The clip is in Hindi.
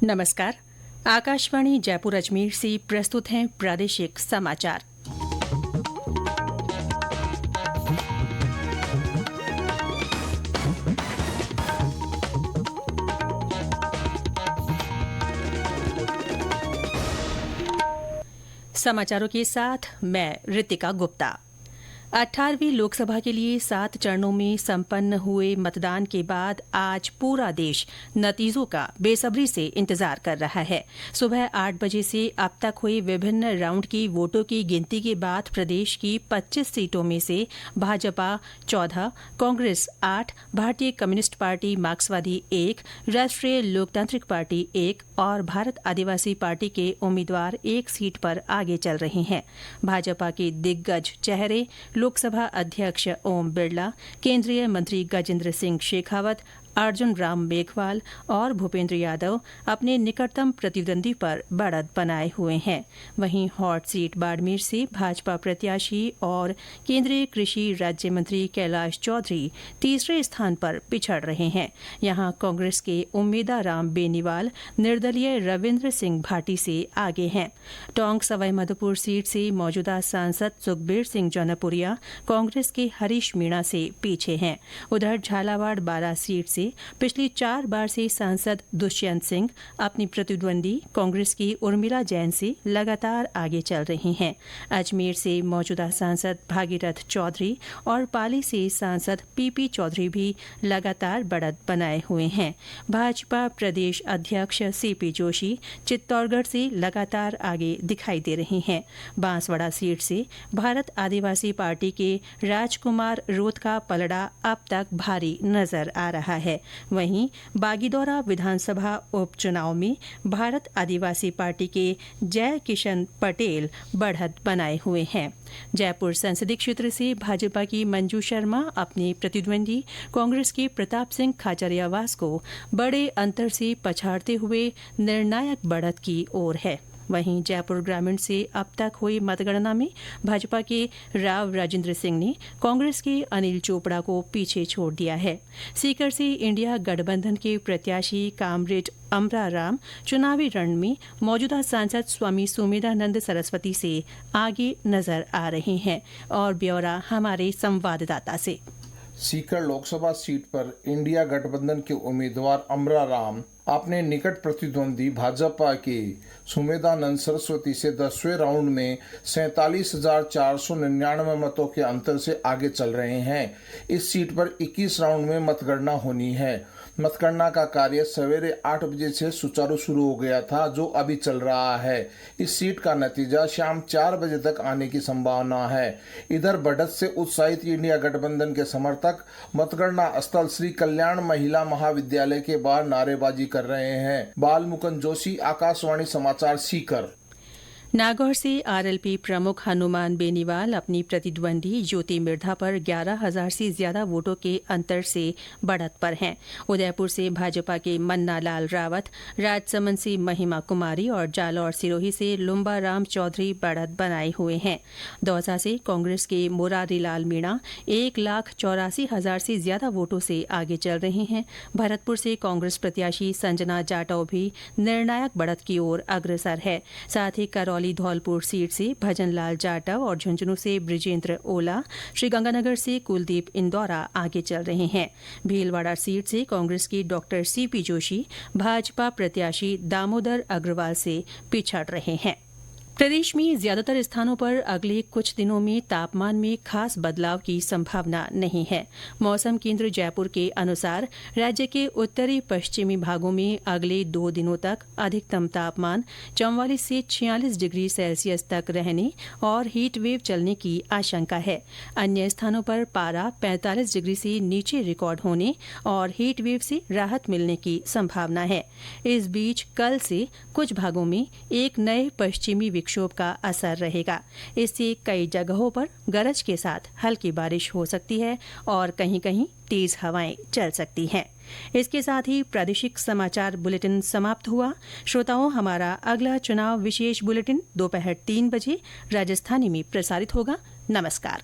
नमस्कार। आकाशवाणी जयपुर अजमेर से प्रस्तुत हैं प्रादेशिक समाचार। समाचारों के साथ मैं ऋतिका गुप्ता। 18वीं लोकसभा के लिए 7 चरणों में संपन्न हुए मतदान के बाद आज पूरा देश नतीजों का बेसब्री से इंतजार कर रहा है। सुबह 8 बजे से अब तक हुई विभिन्न राउंड की वोटों की गिनती के बाद प्रदेश की 25 सीटों में से भाजपा 14, कांग्रेस 8, भारतीय कम्युनिस्ट पार्टी मार्क्सवादी 1, राष्ट्रीय लोकतांत्रिक पार्टी 1 और भारत आदिवासी पार्टी के उम्मीदवार 1 सीट पर आगे चल रहे हैं। भाजपा के दिग्गज चेहरे लोकसभा अध्यक्ष ओम बिरला, केंद्रीय मंत्री गजेंद्र सिंह शेखावत, अर्जुन राम मेघवाल और भूपेंद्र यादव अपने निकटतम प्रतिद्वंदी पर बढ़त बनाए हुए हैं। वहीं हॉट सीट बाड़मेर से भाजपा प्रत्याशी और केंद्रीय कृषि राज्य मंत्री कैलाश चौधरी तीसरे स्थान पर पिछड़ रहे हैं। यहां कांग्रेस के उम्मेदाराम बेनीवाल निर्दलीय रविन्द्र सिंह भाटी से आगे हैं। टोंक सवाईमाधोपुर सीट से मौजूदा सांसद सुखबीर सिंह जौनपुरिया कांग्रेस के हरीश मीणा से पीछे हैं। उधर झालावाड़ बारां सीट से पिछली 4 बार से सांसद दुष्यंत सिंह अपनी प्रतिद्वंदी कांग्रेस की उर्मिला जैन से लगातार आगे चल रहे हैं। अजमेर से मौजूदा सांसद भागीरथ चौधरी और पाली से सांसद पीपी चौधरी भी लगातार बढ़त बनाए हुए हैं। भाजपा प्रदेश अध्यक्ष सीपी जोशी चित्तौड़गढ़ से लगातार आगे दिखाई दे रहे हैं। बांसवाड़ा सीट से भारत आदिवासी पार्टी के राजकुमार रोत का पलड़ा अब तक भारी नजर आ रहा है। वहीं बागीदौरा विधानसभा उपचुनाव में भारत आदिवासी पार्टी के जय किशन पटेल बढ़त बनाए हुए हैं। जयपुर संसदीय क्षेत्र से भाजपा की मंजू शर्मा अपने प्रतिद्वंदी कांग्रेस के प्रताप सिंह खाचरियावास को बड़े अंतर से पछाड़ते हुए निर्णायक बढ़त की ओर है। वहीं जयपुर ग्रामीण से अब तक हुई मतगणना में भाजपा के राव राजेंद्र सिंह ने कांग्रेस के अनिल चोपड़ा को पीछे छोड़ दिया है। सीकर से इंडिया गठबंधन के प्रत्याशी कामरेड अमरा राम चुनावी रण में मौजूदा सांसद स्वामी सुमेधानंद सरस्वती से आगे नजर आ रहे हैं। और ब्यौरा हमारे संवाददाता से। सीकर लोकसभा सीट पर इंडिया गठबंधन के उम्मीदवार अमरा राम अपने निकट प्रतिद्वंदी भाजपा के सुमेधानंद सरस्वती से 10वें राउंड में 47,499 मतों के अंतर से आगे चल रहे हैं। इस सीट पर 21 राउंड में मतगणना होनी है। मतगणना का कार्य सवेरे 8 बजे से सुचारू शुरू हो गया था, जो अभी चल रहा है। इस सीट का नतीजा शाम 4 बजे तक आने की संभावना है। इधर बढ़त से उत्साहित इंडिया गठबंधन के समर्थक मतगणना स्थल श्री कल्याण महिला महाविद्यालय के बाहर नारेबाजी कर रहे हैं। बालमुकुंद जोशी, आकाशवाणी समाचार, सीकर। नागौर से आरएलपी प्रमुख हनुमान बेनीवाल अपनी प्रतिद्वंदी ज्योति मिर्धा पर 11,000 से ज्यादा वोटों के अंतर से बढ़त पर हैं। उदयपुर से भाजपा के मन्ना लाल रावत, राजसमंद से महिमा कुमारी और जालौर सिरोही से लुम्बा राम चौधरी बढ़त बनाए हुए हैं। दौसा से कांग्रेस के मुरारी लाल मीणा 1,84,000 से ज्यादा वोटों से आगे चल रहे हैं। भरतपुर से कांग्रेस प्रत्याशी संजना जाटव भी निर्णायक बढ़त की ओर अग्रसर है। साथ ही करौली धौलपुर सीट से भजनलाल जाटव और झुंझुनू से ब्रिजेंद्र ओला, श्रीगंगानगर से कुलदीप इंदौरा आगे चल रहे हैं। भीलवाड़ा सीट से कांग्रेस की डॉक्टर सीपी जोशी भाजपा प्रत्याशी दामोदर अग्रवाल से पिछड़ रहे हैं। प्रदेश में ज्यादातर स्थानों पर अगले कुछ दिनों में तापमान में खास बदलाव की संभावना नहीं है। मौसम केंद्र जयपुर के अनुसार राज्य के उत्तरी पश्चिमी भागों में अगले 2 दिनों तक अधिकतम तापमान 44 से 46 डिग्री सेल्सियस तक रहने और हीट वेव चलने की आशंका है। अन्य स्थानों पर पारा 45 डिग्री से नीचे रिकॉर्ड होने और हीट वेव से राहत मिलने की संभावना है। इस बीच कल से कुछ भागों में एक नए पश्चिमी विक्षोभ का असर रहेगा। इससे कई जगहों पर गरज के साथ हल्की बारिश हो सकती है और कहीं-कहीं तेज हवाएं चल सकती हैं। इसके साथ ही प्रादेशिक समाचार बुलेटिन समाप्त हुआ। श्रोताओं, हमारा अगला चुनाव विशेष बुलेटिन दोपहर 3 बजे राजस्थानी में प्रसारित होगा। नमस्कार।